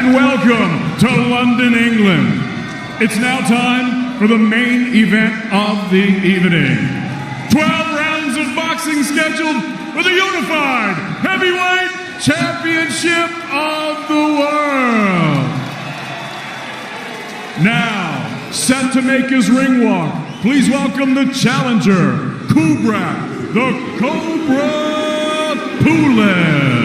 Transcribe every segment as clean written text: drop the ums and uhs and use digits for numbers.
and welcome to London, England. It's now time for the main event of the evening. 12 rounds of boxing scheduled for the unified heavyweight championship of the world. Now, set to make his ring walk, please welcome the challenger, Kubrat, the Cobra Pulев.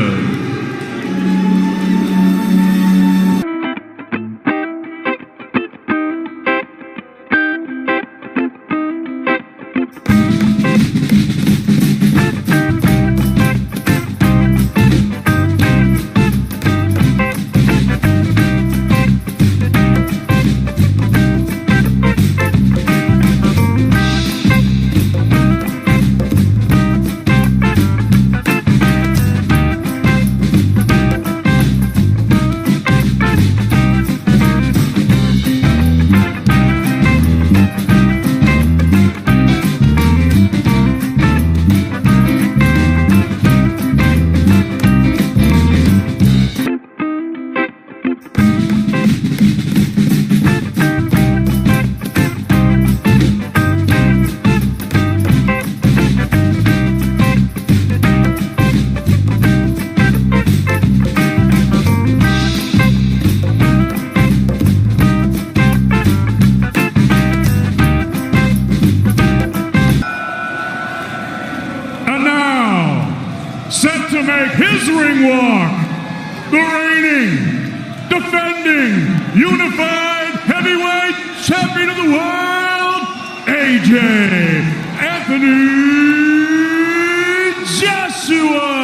Set to make his ring walk, the reigning, defending, unified heavyweight champion of the world, AJ Antъни Joshua.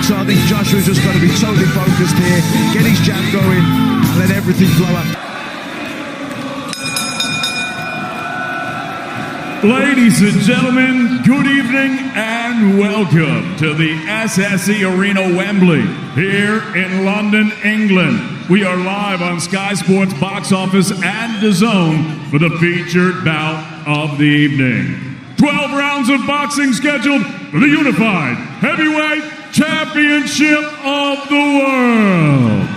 So I think Joshua's just got to be totally focused here, get his jab going, and let everything flow up. Ladies and gentlemen, good evening and welcome to the SSE Arena Wembley here in London, England. We are live on Sky Sports Box Office and DAZN for the featured bout of the evening. 12 rounds of boxing scheduled for the unified heavyweight championship of the world.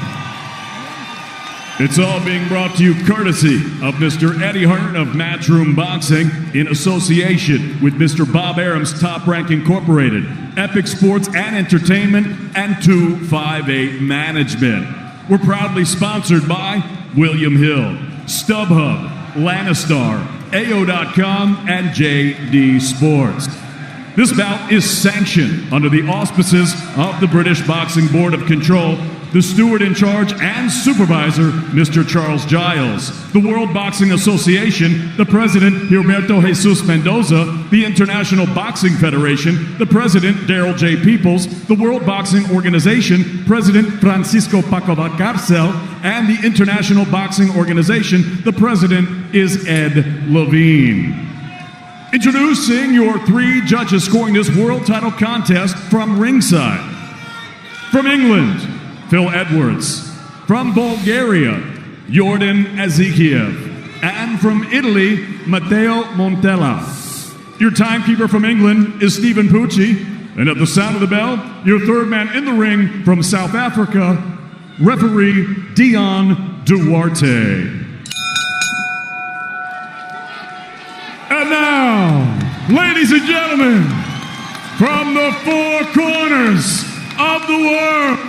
It's all being brought to you courtesy of Mr. Eddie Hearn of Matchroom Boxing in association with Mr. Bob Arum's Top Rank Incorporated, Epic Sports and Entertainment, and 258 Management. We're proudly sponsored by William Hill, StubHub, Lannistar, AO.com, and JD Sports. This bout is sanctioned under the auspices of the British Boxing Board of Control, the steward in charge and supervisor, Mr. Charles Giles, the World Boxing Association, the president, Gilberto Jesus Mendoza, the International Boxing Federation, the president, Daryl J. Peoples, the World Boxing Organization, President Francisco Paco Valcárcel, and the International Boxing Organization, the president is Ed Levine. Introducing your three judges scoring this world title contest from ringside. From England, Phil Edwards. From Bulgaria, Jordan Azikiev. And from Italy, Matteo Montella. Your timekeeper from England is Stephen Pucci. And at the sound of the bell, your third man in the ring from South Africa, referee Dion Duarte. And now, ladies and gentlemen, from the four corners of the world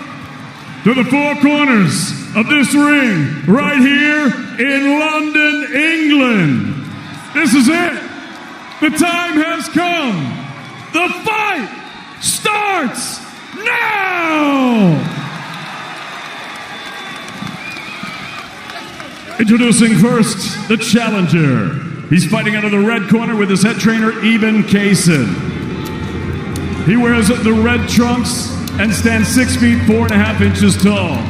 to the four corners of this ring right here in London, England. This is it. The time has come. The fight starts now! Introducing first, the challenger. He's fighting out of the red corner with his head trainer, Eben Kaysen. He wears the red trunks and stands 6 feet 4.5 inches tall.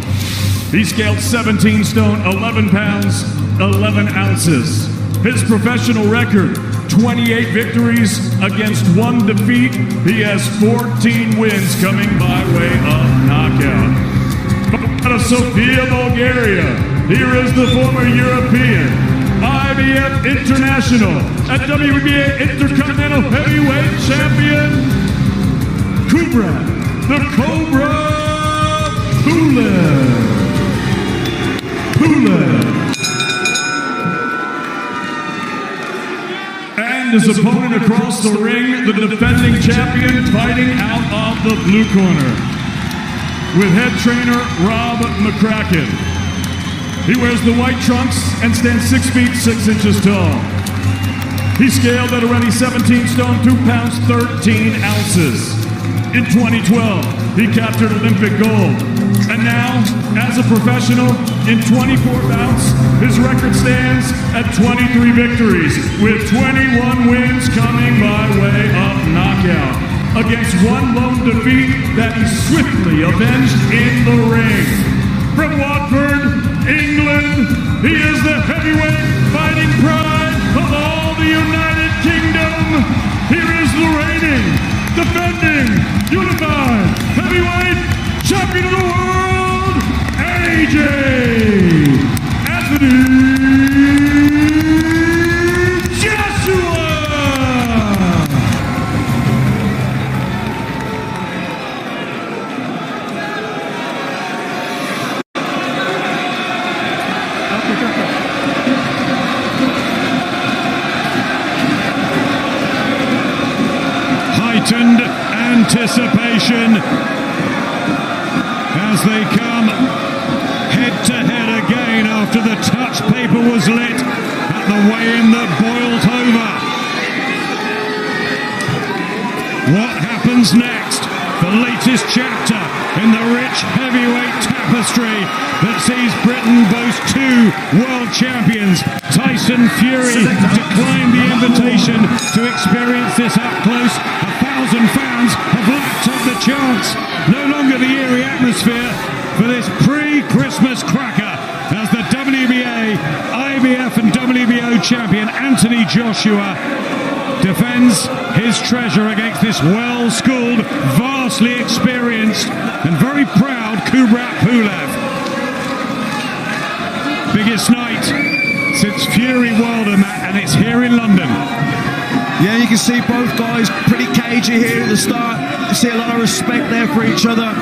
He scaled 17 stone, 11 pounds, 11 ounces. His professional record, 28 victories against 1 defeat. He has 14 wins coming by way of knockout. Out of Sofia, Bulgaria, here is the former European, IBF International, and WBA Intercontinental Heavyweight Champion, Kubrat, the Cobra Pulев. And his opponent across the ring, the defending champion, fighting out of the blue corner with head trainer Rob McCracken. He wears the white trunks and stands 6 feet 6 inches tall. He scaled at already 17 stone, 2 pounds, 13 ounces. In 2012, he captured Olympic gold. And now, as a professional, in 24 bouts, his record stands at 23 victories, with 21 wins coming by way of knockout, against 1 lone defeat that he swiftly avenged in the ring. From Watford, England, he is the heavyweight fighting pride of all the United Kingdom. Here is the reigning, defending, unified heavyweight champion of the world, AJ Антъни Joshua! Heightened anticipation as they come head-to-head again after the touch paper was lit at the weigh-in that boiled over. What happens next? The latest chapter in the rich heavyweight tapestry that sees Britain boast 2 world champions. Tyson Fury declined the invitation to experience this up close. 1,000 fans have lapped up the chance. No longer the eerie atmosphere for this pre-Christmas cracker as the WBA, IBF and WBO champion Антъни Joshua defends his treasure against this well-schooled, vastly experienced and very proud Kubrat Pulев. Biggest night since Fury Wilder, and it's here in London. Yeah, you can see both guys pretty cagey here at the start. You see a lot of respect there for each other.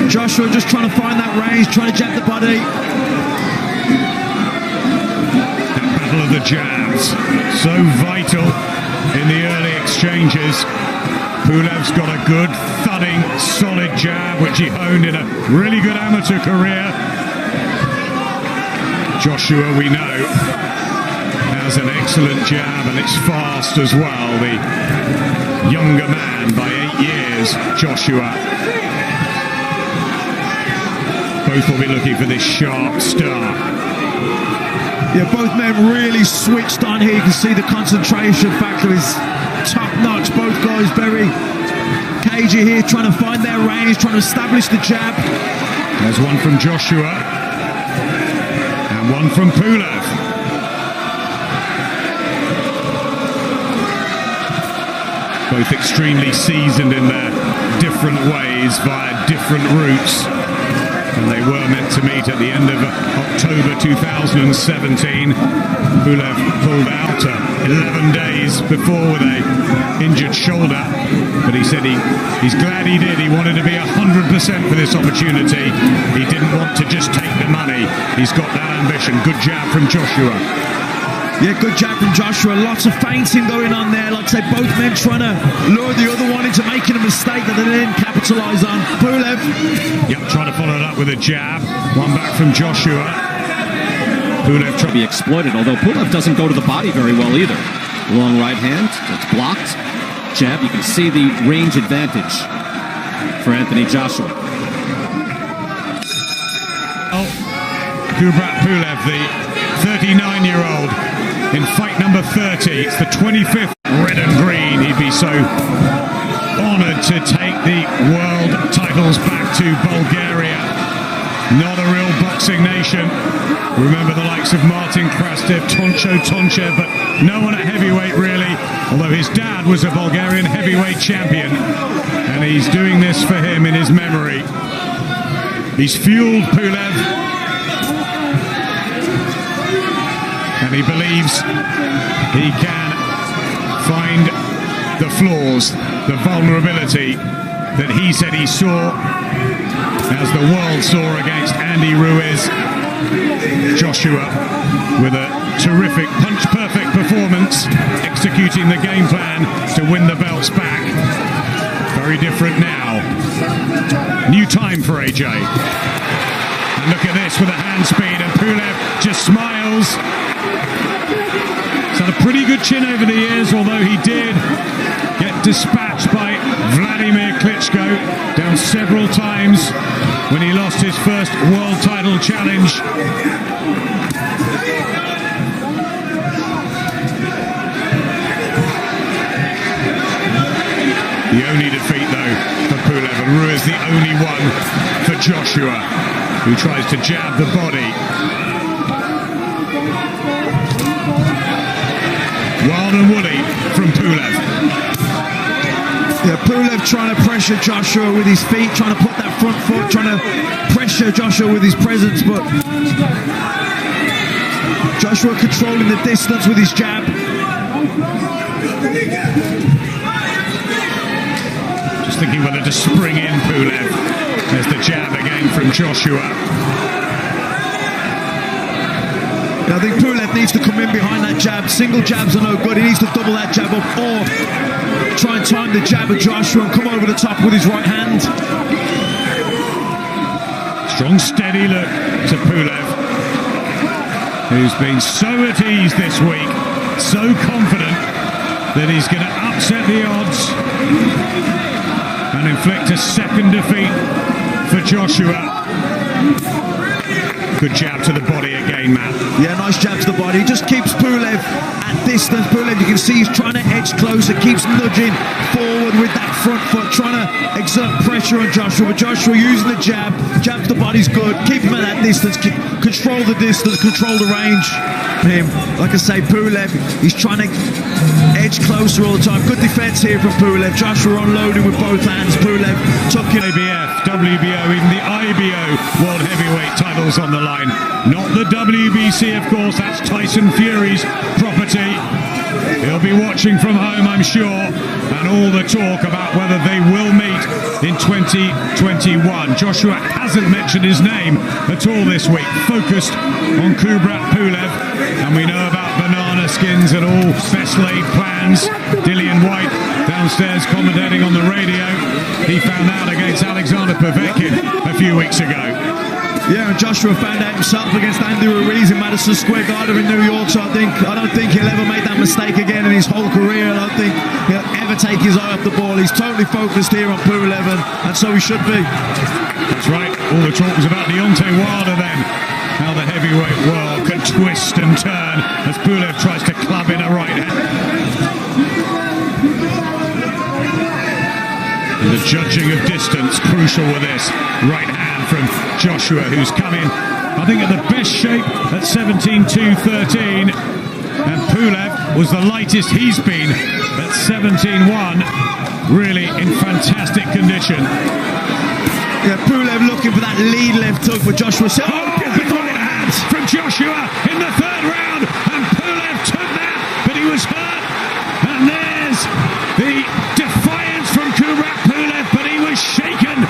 Joshua just trying to find that range, trying to jab the body. That battle of the jabs, so vital in the early exchanges. Pulev's got a good, thudding, solid jab, which he honed in a really good amateur career. Joshua, we know, has an excellent jab, and it's fast as well. The younger man by 8 years, Joshua. Both will be looking for this sharp start. Yeah, both men really switched on here. You can see the concentration factor is top-notch. Both guys very cagey here, trying to find their range, trying to establish the jab. There's one from Joshua and one from Pulев. Both extremely seasoned in their different ways via different routes. And they were meant to meet at the end of October 2017. Pulев pulled out 11 days before with a injured shoulder, but he said he's glad he did. He wanted to be 100% for this opportunity. He didn't want to just take the money. He's got that ambition. Good jab from Joshua. Yeah, good jab from Joshua. Lots of feinting going on there. Like I say, both men trying to lure the other one into making a mistake that they didn't capitalise on. Pulев. Yep, trying to follow it up with a jab. One back from Joshua. Pulев trying to be exploited, although Pulев doesn't go to the body very well either. Long right hand, it's blocked. Jab, you can see the range advantage for Антъни Joshua. Oh, Kubrat Pulев, the 39-year-old, in fight number 30. It's the 25th. Red and green. He'd be so honoured to take the world titles back to Bulgaria. Not a real boxing nation. Remember the likes of Martin Krastev, Tonchev, but no one at heavyweight really, although his dad was a Bulgarian heavyweight champion, and he's doing this for him in his memory. He's fueled Pulев, and he believes he can find the flaws, the vulnerability that he said he saw as the world saw against Andy Ruiz. Joshua with a terrific punch-perfect performance, executing the game plan to win the belts back. Very different now. New time for AJ. And look at this with a hand speed, and Pulев just smiles. He's had a pretty good chin over the years, although he did get dispatched by Vladimir Klitschko down several times when he lost his first world title challenge. The only defeat, though, for Pulев, and Ruiz the only one for Joshua, who tries to jab the body. Wild and woolly from Pulев. Yeah, Pulев trying to pressure Joshua with his feet, trying to put that front foot, trying to pressure Joshua with his presence, but Joshua controlling the distance with his jab. Just thinking whether to spring in Pulев. There's the jab again from Joshua. I think Pulев needs to come in behind that jab. Single jabs are no good. He needs to double that jab up, or try and time the jab of Joshua and come over the top with his right hand. Strong, steady look to Pulев, who's been so at ease this week, so confident that he's going to upset the odds and inflict a second defeat for Joshua. Good jab to the body again, Matt. Yeah, nice jab to the body. He just keeps Pulев at distance. Pulев, you can see he's trying to edge closer, keeps nudging forward with that front foot, trying to exert pressure on Joshua. But Joshua using the jab to the body's good. Keep him at that distance, control the distance, control the range for him. Like I say, Pulев, he's trying to edge closer all the time. Good defense here from Pulев. Joshua unloading with both hands. Pulев took it. ABF, WBO, even the IBO World Heavyweight titles on the line. Not the WBC, of course. That's Tyson Fury's property. He'll be watching from home, I'm sure, and all the talk about whether they will meet in 2021. Joshua hasn't mentioned his name at all this week, focused on Kubrat Pulев, and we know about banana skins and all best laid plans. Dillian White downstairs commentating on the radio. He found out against Alexander Povetkin a few weeks ago. Yeah, and Joshua found out himself against Andy Ruiz in Madison Square Garden in New York, so I don't think he'll ever make that mistake again in his whole career. I don't think he'll ever take his eye off the ball. He's totally focused here on Pulев, and so he should be. That's right, all the talk was about Deontay Wilder then. How the heavyweight world can twist and turn as Pulев tries to club in a right hand. And the judging of distance, crucial with this. Right hand from Joshua, who's come in, I think, at the best shape at 17.213. And Pulев was the lightest he's been at 17.1. Really in fantastic condition. Yeah, Pulев looking for that lead left hook, but Joshua said, Big right hand from Joshua in the third round, and Pulев took that, but he was hurt. And there's the defiance from Kubrat Pulев, but he was shaken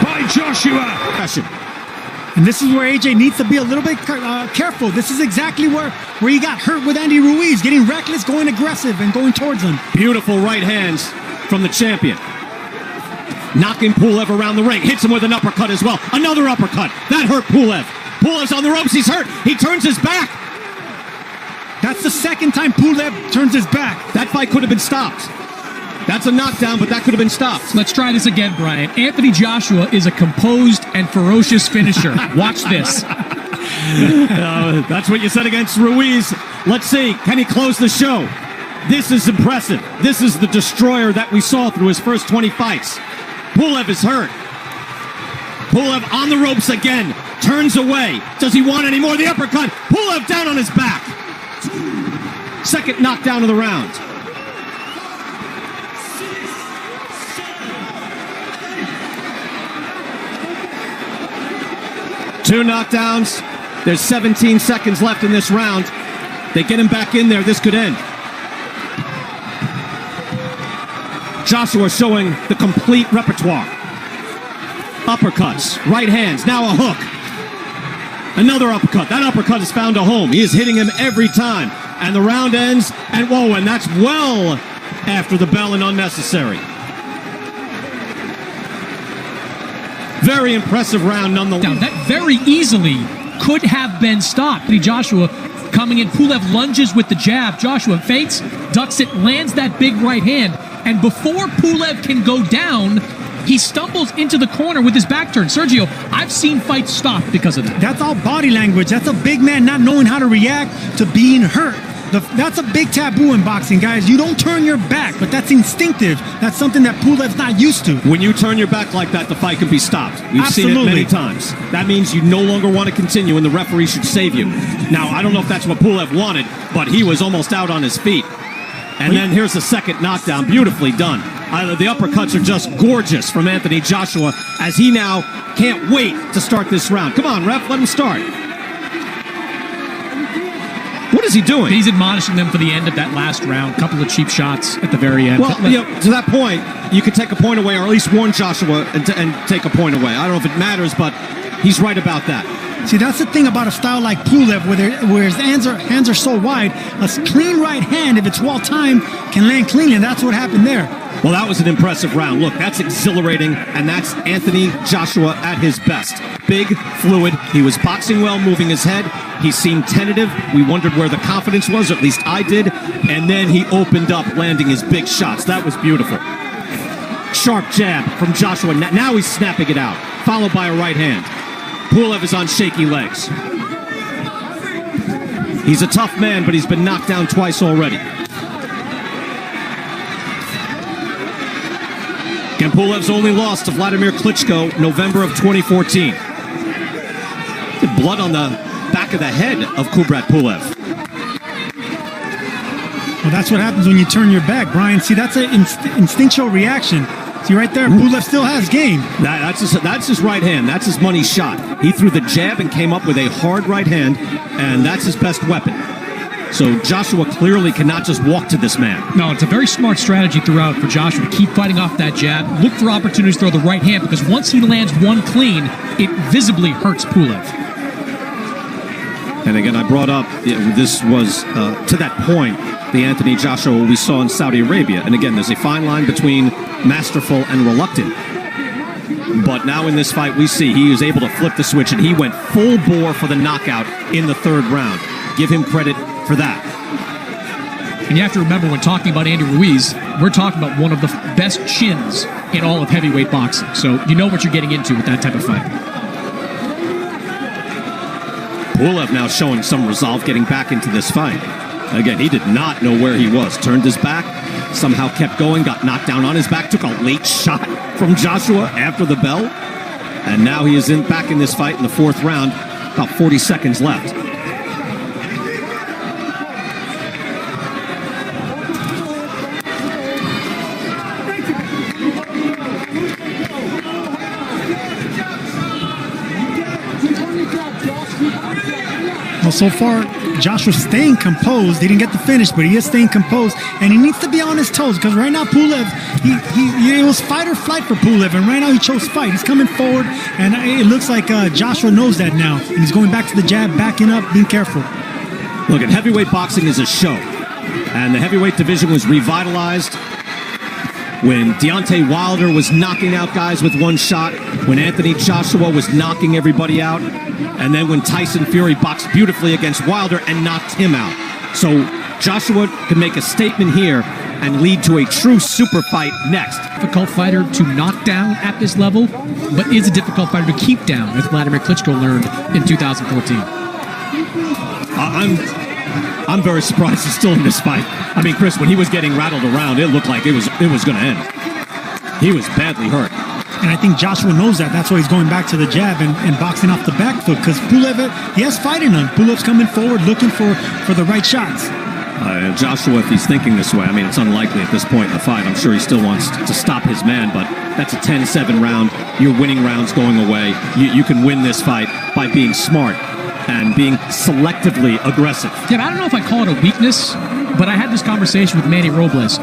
by Joshua. And this is where AJ needs to be a little bit careful. This is exactly where he got hurt with Andy Ruiz, getting reckless, going aggressive, and going towards him. Beautiful right hands from the champion. Knocking Pulев around the ring. Hits him with an uppercut as well. Another uppercut. That hurt Pulев. Pulev's on the ropes. He's hurt. He turns his back. That's the second time Pulев turns his back. That fight could have been stopped. That's a knockdown, but that could have been stopped. Let's try this again, Brian. Антъни Joshua is a composed and ferocious finisher. Watch this. That's what you said against Ruiz. Let's see. Can he close the show? This is impressive. This is the destroyer that we saw through his first 20 fights. Pulев is hurt. Pulев on the ropes again. Turns away. Does he want any more? The uppercut. Pulев down on his back. Second knockdown of the round. Two knockdowns. There's 17 seconds left in this round. They get him back in there. This could end. Joshua showing the complete repertoire. Uppercuts, right hands, now a hook. Another uppercut. That uppercut has found a home. He is hitting him every time. And the round ends, and whoa, and that's well after the bell and unnecessary. Very impressive round nonetheless. Down. That very easily could have been stopped. Joshua coming in. Pulев lunges with the jab. Joshua feints, ducks it, lands that big right hand. And before Pulев can go down, he stumbles into the corner with his back turned. Sergio, I've seen fights stop because of that. That's all body language. That's a big man not knowing how to react to being hurt. That's a big taboo in boxing, guys. You don't turn your back, but that's instinctive. That's something that Pulev's not used to. When you turn your back like that, the fight can be stopped. We've seen it many times. That means you no longer want to continue, and the referee should save you. Now, I don't know if that's what Pulев wanted, but he was almost out on his feet. And then here's the second knockdown. Beautifully done. The uppercuts are just gorgeous from Antъни Joshua, as he now can't wait to start this round. Come on, ref, let him start. What is he doing? He's admonishing them for the end of that last round. Couple of cheap shots at the very end. Well, to that point, you could take a point away, or at least warn Joshua and take a point away. I don't know if it matters, but he's right about that. See, that's the thing about a style like Pulев, where his hands are so wide. A clean right hand, if it's well timed, can land cleanly, and that's what happened there. Well, that was an impressive round. Look, that's exhilarating, and that's Antъни Joshua at his best. Big, fluid. He was boxing well, moving his head. He seemed tentative. We wondered where the confidence was, or at least I did. And then he opened up, landing his big shots. That was beautiful. Sharp jab from Joshua. Now he's snapping it out, followed by a right hand. Pulев is on shaky legs. He's a tough man, but he's been knocked down twice already. And Pulev's only loss to Vladimir Klitschko, November of 2014. The blood on the back of the head of Kubrat Pulев. Well, that's what happens when you turn your back, Brian. See, that's an instinctual reaction. See right there, Pulев still has game. That's his right hand. That's his money shot. He threw the jab and came up with a hard right hand, and that's his best weapon. So Joshua clearly cannot just walk to this man. No, it's a very smart strategy throughout for Joshua to keep fighting off that jab. Look for opportunities to throw the right hand, because once he lands one clean, it visibly hurts Pulев. And again, I brought up, this was, to that point, the Antъни Joshua we saw in Saudi Arabia. And again, there's a fine line between masterful and reluctant. But now in this fight, we see he was able to flip the switch, and he went full bore for the knockout in the third round. Give him credit for that. And you have to remember, when talking about Andy Ruiz, we're talking about one of the best chins in all of heavyweight boxing. So you know what you're getting into with that type of fight. Pulев now showing some resolve, getting back into this fight. Again, he did not know where he was. Turned his back, somehow kept going, got knocked down on his back, took a late shot from Joshua after the bell. And now he is back in this fight in the fourth round. About 40 seconds left. so far, Joshua's staying composed. He didn't get the finish, but he is staying composed, and he needs to be on his toes because right now Pulев, it was fight or flight for Pulев, and right now he chose fight. He's coming forward, and it looks like Joshua knows that now, and he's going back to the jab, backing up, being careful. Look, at heavyweight boxing is a show, and the heavyweight division was revitalized when Deontay Wilder was knocking out guys with one shot, when Антъни Joshua was knocking everybody out, and then when Tyson Fury boxed beautifully against Wilder and knocked him out. So Joshua can make a statement here and lead to a true super fight next. Difficult fighter to knock down at this level, but is a difficult fighter to keep down, as Vladimir Klitschko learned in 2014. I'm very surprised he's still in this fight. I mean, Chris, when he was getting rattled around, it looked like it was going to end. He was badly hurt. And I think Joshua knows that. That's why he's going back to the jab and boxing off the back foot, because Pulев, he has fight in him. Pulev's coming forward looking for the right shots. Joshua, if he's thinking this way, I mean, it's unlikely at this point in the fight. I'm sure he still wants to stop his man, but that's a 10-7 round. Your winning round's going away. You can win this fight by being smart and being selectively aggressive. Yeah, I don't know if I call it a weakness, but I had this conversation with Manny Robles.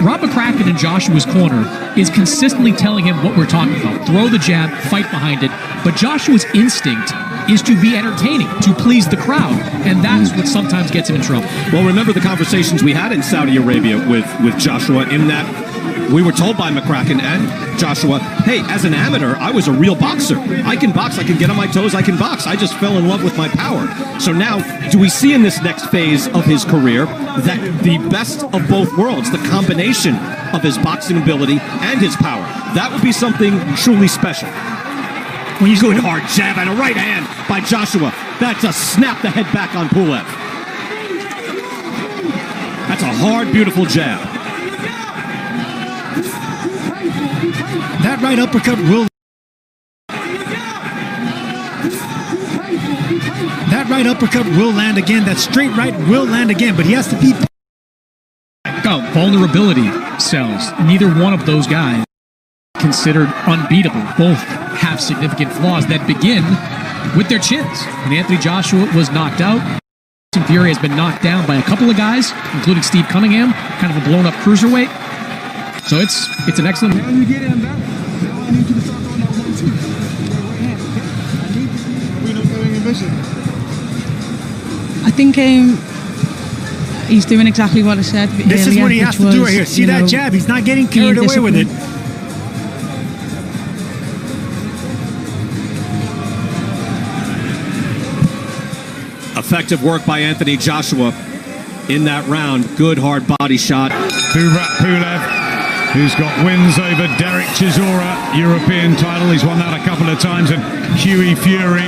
Rob McCracken in Joshua's corner is consistently telling him what we're talking about. Throw the jab, fight behind it. But Joshua's instinct is to be entertaining, to please the crowd, and that's what sometimes gets him in trouble. Well, remember the conversations we had in Saudi Arabia with Joshua, in that we were told by McCracken and Joshua, hey, as an amateur, I was a real boxer. I can box, I can get on my toes, I can box. I just fell in love with my power. So now, do we see in this next phase of his career that the best of both worlds, the combination of his boxing ability and his power, that would be something truly special. When you good hard jab and a right hand by Joshua. That's a snap the head back on Pulев. That's a hard, beautiful jab. That right uppercut will... That right uppercut will land again. That straight right will land again, but he has to be... Oh, vulnerability sells. Neither one of those guys considered unbeatable. Both have significant flaws that begin with their chins. And Антъни Joshua was knocked out. Tyson Fury has been knocked down by a couple of guys, including Steve Cunningham, kind of a blown-up cruiserweight. So it's an excellent... Now you get him back. Now I need you to start throwing that 1-2. Right hand, okay? I need this. We don't have any vision. I think he's doing exactly what I said earlier. This is what he has to do right here. See that jab? He's not getting carried away with it. Effective work by Антъни Joshua in that round. Good hard body shot. Kubrat Pulев, who's got wins over Derek Chisora, European title. He's won that a couple of times. And Hughie Fury.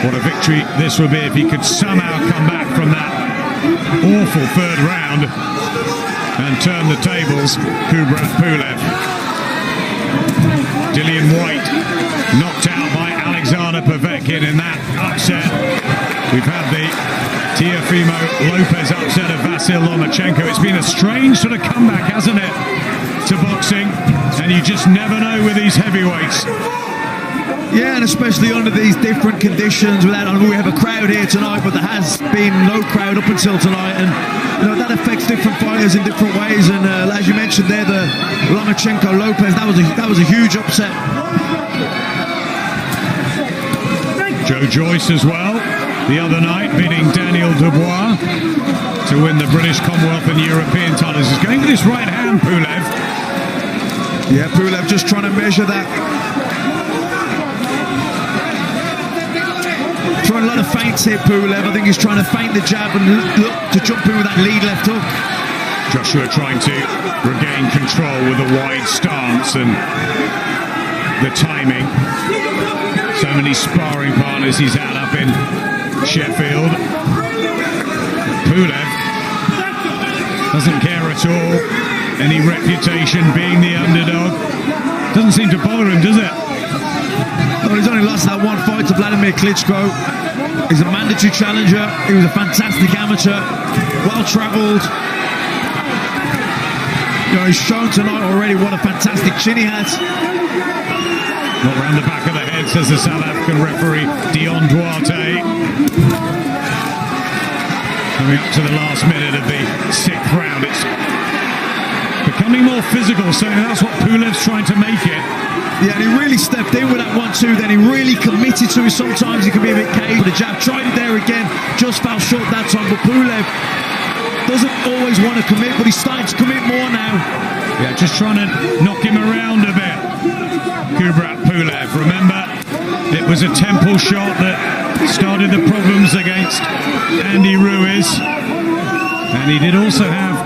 What a victory this would be if he could somehow come back from that awful third round and turn the tables. Kubrat Pulев. Dillian White knocked out by Alexander Povetkin in that upset. We've had the Teofimo Lopez upset of Vasil Lomachenko. It's been a strange sort of comeback, hasn't it, to boxing? And you just never know with these heavyweights. Yeah, and especially under these different conditions. We have a crowd here tonight, but there has been no crowd up until tonight, and that affects different fighters in different ways. And as you mentioned there, the Lomachenko Lopez, that was a huge upset. Joe Joyce as well, the other night, beating Daniel Dubois to win the British, Commonwealth and European titles. He's going with his right hand, Pulев. Yeah, Pulев just trying to measure that. Trying a lot of feints here, Pulев. I think he's trying to feint the jab and look to jump in with that lead left hook. Joshua trying to regain control with a wide stance and the timing. So many sparring partners he's had up in Sheffield. Pulев doesn't care at all. Any reputation being the underdog doesn't seem to bother him, does it? Well, he's only lost that one fight to Vladimir Klitschko. He's a mandatory challenger. He was a fantastic amateur, well-travelled. He's shown tonight already what a fantastic chin he has. Not round the back of the head, says the South African referee, Dion Duarte. Coming up to the last minute of the 6th round, it's becoming more physical, so that's what Pulev's trying to make it. Yeah, and he really stepped in with that 1-2, then he really committed to it. Sometimes he can be a bit cagey. The jab, tried it there again, just fell short that time, but Pulev doesn't always want to commit, but he's starting to commit more now. Yeah, just trying to knock him around a bit. Kubrat Pulev, remember, it was a temple shot that started the problems against Andy Ruiz, and he did also have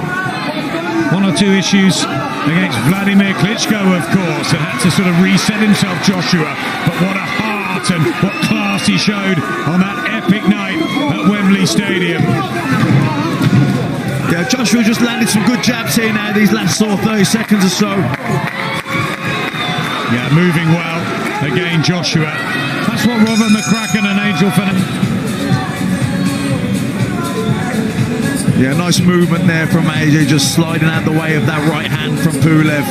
1 or 2 issues against Vladimir Klitschko, of course, and had to sort of reset himself, Joshua. But what a heart and what class he showed on that epic night at Wembley Stadium. Yeah, Joshua just landed some good jabs here now, these last sort of 30 seconds or so. Yeah, moving well. Again, Joshua. That's what Robert McCracken and Angel Fernandez. Yeah, nice movement there from AJ, just sliding out the way of that right hand from Pulev.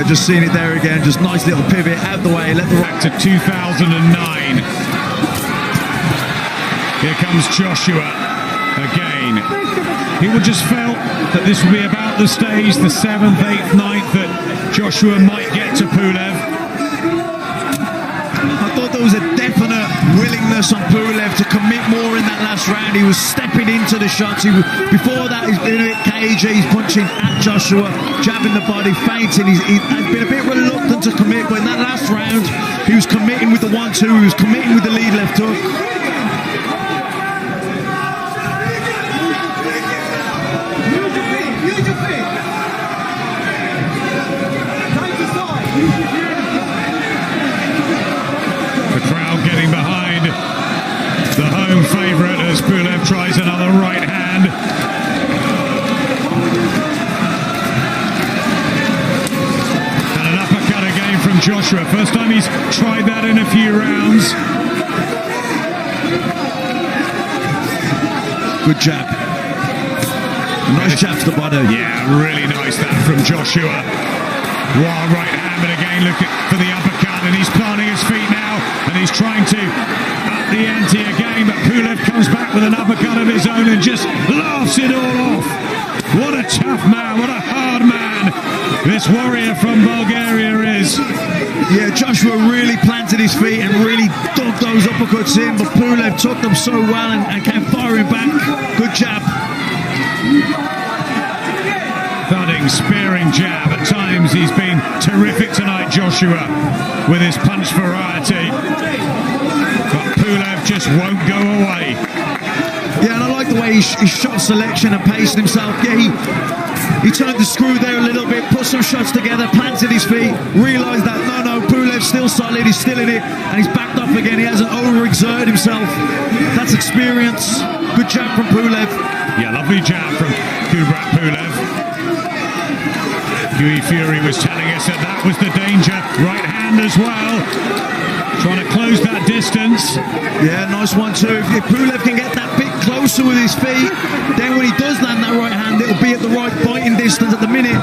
Just seeing it there again, just nice little pivot out the way, let the back to 2009. Here comes Joshua again. People just felt that this would be about the stage, the 7th, 8th, 9th, that Joshua might get to Pulev. I thought there was a definite willingness on Pulev to commit more in that last round. He was stepping into the shots. Before that, he's been a bit cagey. He's punching at Joshua, jabbing the body, feinting. He had been a bit reluctant to commit, but in that last round, he was committing with the 1-2. He was committing with the lead left hook. The crowd getting behind the home favourite as Pulev tries another right hand. And an uppercut again from Joshua. First time he's tried that in a few rounds. Good jab. Nice jab to the body. Yeah, really nice that from Joshua. Wild right hand, but again look for the uppercut, and he's planting his feet now, and he's trying to up the ante again, but Pulev comes back with an uppercut of his own and just laughs it all off. What a tough man, what a hard man this warrior from Bulgaria is. Yeah, Joshua really planted his feet and really dug those uppercuts in, but Pulev took them so well and came firing back. Good jab. Thudding, spearing jab. At times he's been terrific tonight, Joshua, with his punch variety. But Pulev just won't go away. Yeah, and I like the way he shot selection and paced himself. Yeah, he turned the screw there a little bit, put some shots together, planted his feet, realised that no, Pulev's still solid, he's still in it, and he's backed off again. He hasn't overexerted himself. That's experience. Good jab from Pulev. Yeah, lovely jab from Kubrat Pulev. Huey Fury was telling us that was the danger. Right hand as well. Trying to close that distance. Yeah, nice 1-2. If Pulev can get that bit closer with his feet, then when he does land that right hand, it'll be at the right fighting distance. At the minute,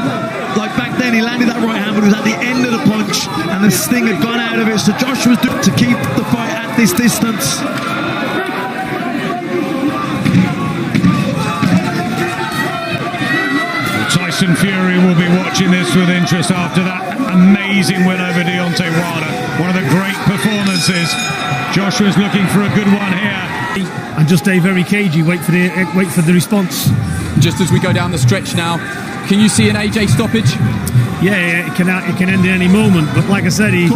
like back then, he landed that right hand, but it was at the end of the punch, and the sting had gone out of it. So Joshua's doing to keep the fight at this distance. Tyson Fury will be watching this with interest after that amazing win over Deontay Wilder. One of the great performances. Joshua's looking for a good one here. And just stay very cagey, wait for the response. Just as we go down the stretch now, can you see an AJ stoppage? Yeah, it can end in any moment, but like I said, he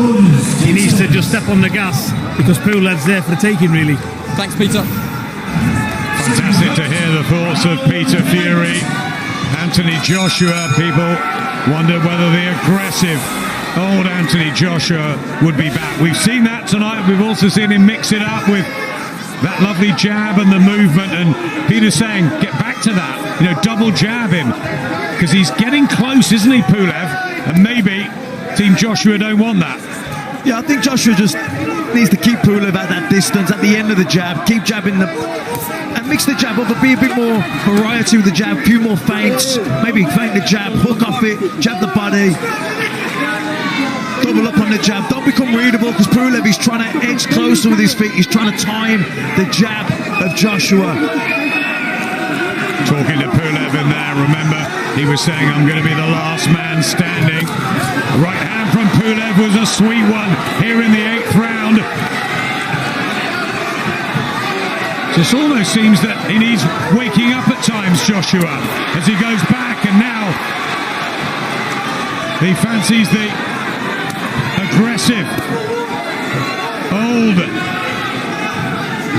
needs to just step on the gas because Pulev's there for the taking, really. Thanks, Peter. Fantastic to hear the thoughts of Peter Fury. Anthony Joshua, people wondered whether the aggressive old Anthony Joshua would be back. We've seen that tonight. We've also seen him mix it up with that lovely jab and the movement, and Peter's saying get back to that, double jab him, because he's getting close, isn't he, Pulev? And maybe Team Joshua don't want that. Yeah, I think Joshua just needs to keep Pulev at that distance, at the end of the jab, keep jabbing and mix the jab up, but be a bit more variety with the jab, a few more feints, maybe feint the jab, hook off it, jab the body. double up on the jab. Don't become readable, because Pulев is trying to edge closer with his feet. He's trying to time the jab of Joshua. Talking to Pulев in there, remember, he was saying, I'm going to be the last man standing. The right hand from Pulев was a sweet one here in the 8th round. Just almost seems that he needs waking up at times, Joshua, as he goes back, and now he fancies the aggressive old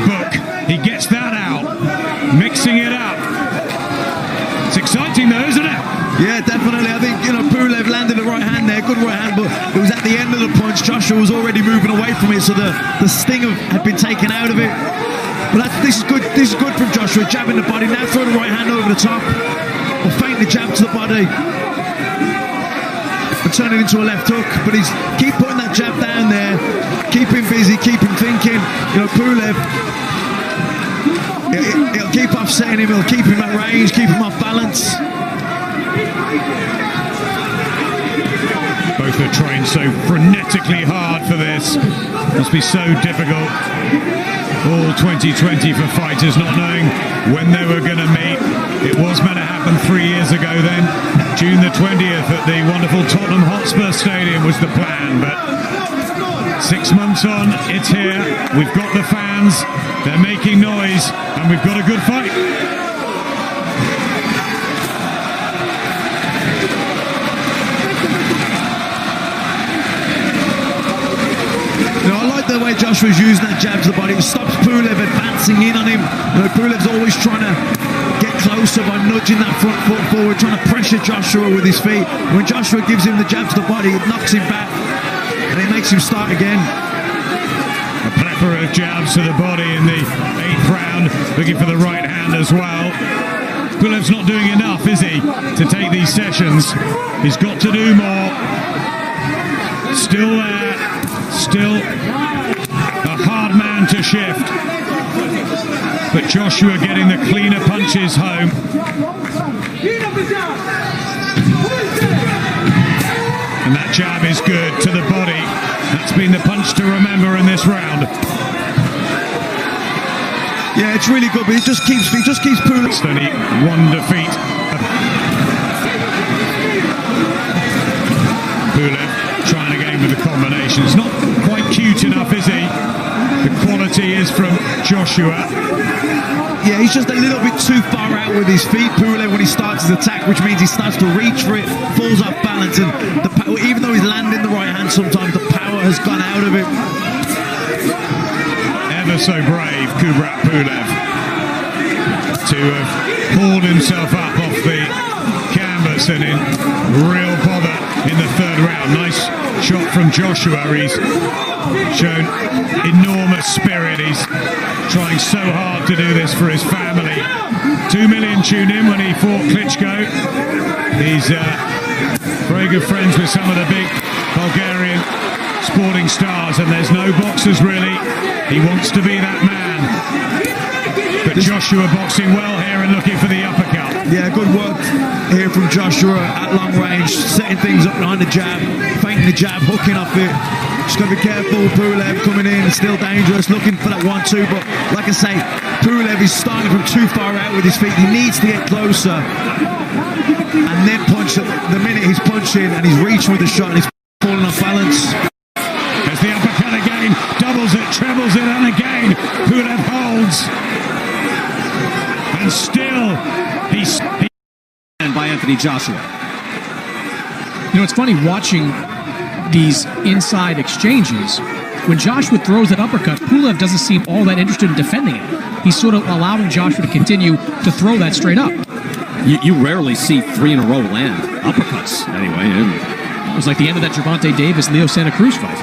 book. He gets that out, mixing it up. It's exciting though, isn't it? Yeah, definitely. I think, Pulев landed the right hand there, good right hand, but it was at the end of the punch. Joshua was already moving away from it, so the sting had been taken out of it. But this is good. This is good from Joshua, jabbing the body. Now throw the right hand over the top, or feint the jab to the body, and turn it into a left hook. But he's keep putting that jab down there, keep him busy, keep him thinking. Pulев, he'll keep offsetting him, he'll keep him at range, keep him off balance. Both are trained so frenetically hard for this. Must be so difficult. All 2020 for fighters, not knowing when they were going to meet. It was meant to happen 3 years ago then. June the 20th at the wonderful Tottenham Hotspur Stadium was the plan, but 6 months on, it's here. We've got the fans, they're making noise, and we've got a good fight. I like the way Joshua's using that jab to the body. It stops Pulев advancing in on him. Pulev's always trying to get closer by nudging that front foot forward, trying to pressure Joshua with his feet. When Joshua gives him the jab to the body, it knocks him back, and it makes him start again. A plethora of jabs to the body in the 8th round, looking for the right hand as well. Pulev's not doing enough, is he, to take these sessions? He's got to do more. Still there, still a hard man to shift. But Joshua getting the cleaner punches home. And that jab is good to the body. That's been the punch to remember in this round. Yeah, it's really good, but he just keeps Pulев. It's only one defeat. Pulев trying again with the combinations. Not quite cute enough, is he? The quality is from Joshua. Yeah, he's just a little bit too far out with his feet, Pulев, when he starts his attack, which means he starts to reach for it, falls off balance, and even though he's landing the right hand, sometimes the power has gone out of it. Ever so brave, Kubrat Pulев, to have pulled himself up off the canvas and in real bother in the 3rd round. Nice shot from Joshua. He's shown enormous spirit. He's trying so hard to do this for his family. 2 million tuned in when he fought Klitschko. He's very good friends with some of the big Bulgarian sporting stars, and there's no boxers really. He wants to be that man. But Joshua boxing well here and looking for the uppercut. Yeah, good work here from Joshua at long range, setting things up behind the jab, feinting the jab, hooking off it. Just got to be careful. Pulев coming in, still dangerous, looking for that 1-2. But like I say, Pulев is starting from too far out with his feet. He needs to get closer and then punch. The minute he's punching and he's reaching with the shot and he's falling off balance. There's the uppercut again, doubles it, trebles it, and again Pulев holds. And still, he's by Антъни Joshua. It's funny watching these inside exchanges. When Joshua throws that uppercut, Pulев doesn't seem all that interested in defending it. He's sort of allowing Joshua to continue to throw that straight up. You rarely see 3 in a row land. Uppercuts, anyway. It was like the end of that Gervonta Davis-Leo Santa Cruz fight.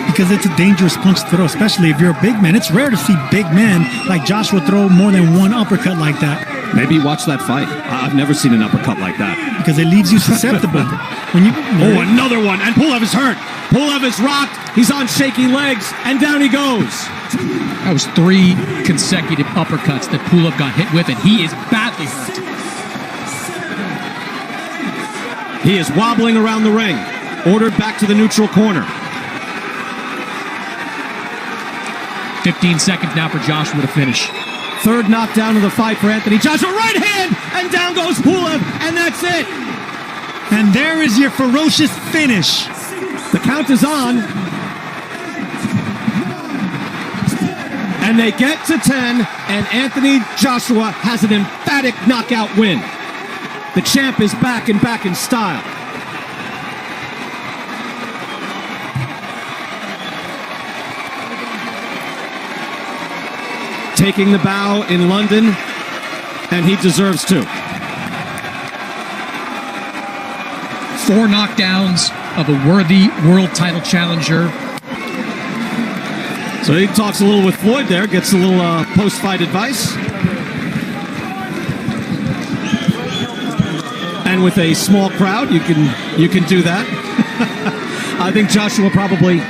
Because it's a dangerous punch to throw, especially if you're a big man. It's rare to see big men like Joshua throw more than one uppercut like that. Maybe watch that fight. I've never seen an uppercut like that. Because it leaves you susceptible. Another one, and Pulев is hurt. Pulев is rocked. He's on shaky legs, and down he goes. That was 3 consecutive uppercuts that Pulев got hit with, and he is badly hurt. He is wobbling around the ring. ordered back to the neutral corner. 15 seconds now for Joshua to finish. Third knockdown of the fight for Antъни Joshua. Right hand, and down goes Pulев, and that's it. And there is your ferocious finish. The count is on. And they get to 10, and Antъni Joshua has an emphatic knockout win. The champ is back in style. Taking the bow in London, and he deserves to. 4 knockdowns of a worthy world title challenger. So he talks a little with Floyd there, gets a little post-fight advice. And with a small crowd, you can do that. I think Joshua probably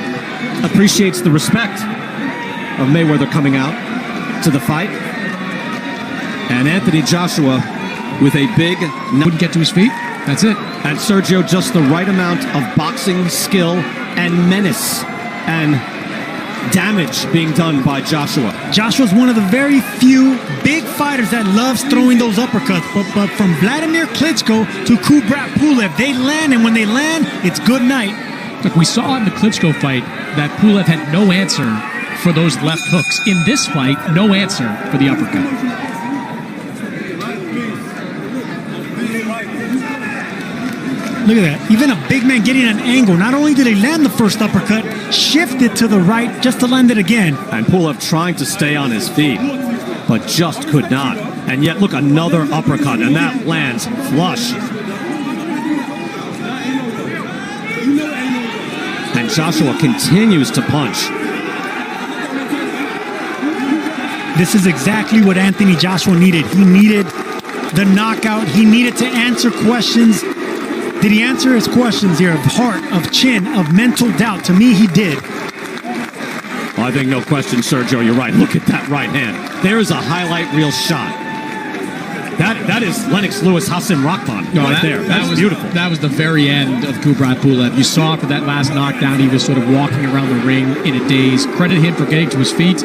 appreciates the respect of Mayweather coming out to the fight. And Antъni Joshua with a big... Wouldn't get to his feet. That's it. And Sergio, just the right amount of boxing skill and menace and damage being done by Joshua. Joshua's one of the very few big fighters that loves throwing those uppercuts. But from Vladimir Klitschko to Kubrat Pulев, they land, and when they land, it's good night. Look, we saw in the Klitschko fight that Pulев had no answer for those left hooks. In this fight, no answer for the uppercut. Look at that. Even a big man getting an angle. Not only did he land the first uppercut, shifted to the right just to land it again. And Pulев trying to stay on his feet, but just could not. And yet, look, another uppercut, and that lands flush. And Joshua continues to punch. This is exactly what Antъni Joshua needed. He needed the knockout. He needed to answer questions. Did he answer his questions here of heart, of chin, of mental doubt? To me, he did. Well, I think no question, Sergio, you're right. Look at that right hand. There's a highlight reel shot. That is Lennox Lewis Hassan Rahman right there. That was beautiful. That was the very end of Kubrat Pulев. You saw for that last knockdown, he was sort of walking around the ring in a daze. Credit him for getting to his feet,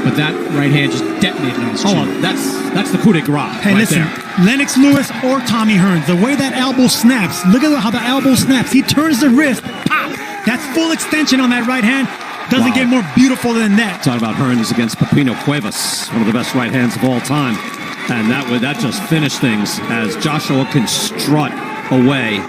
but that right hand just detonated on his chin. Oh, that's the coup de grace hey, right listen, there. Lennox Lewis or Tommy Hearns, the way that elbow snaps, look at how the elbow snaps. He turns the wrist, pop. That's full extension on that right hand. Doesn't get more beautiful than that. Talking about Hearns against Pepino Cuevas, one of the best right hands of all time. And that just finished things as Joshua can strut away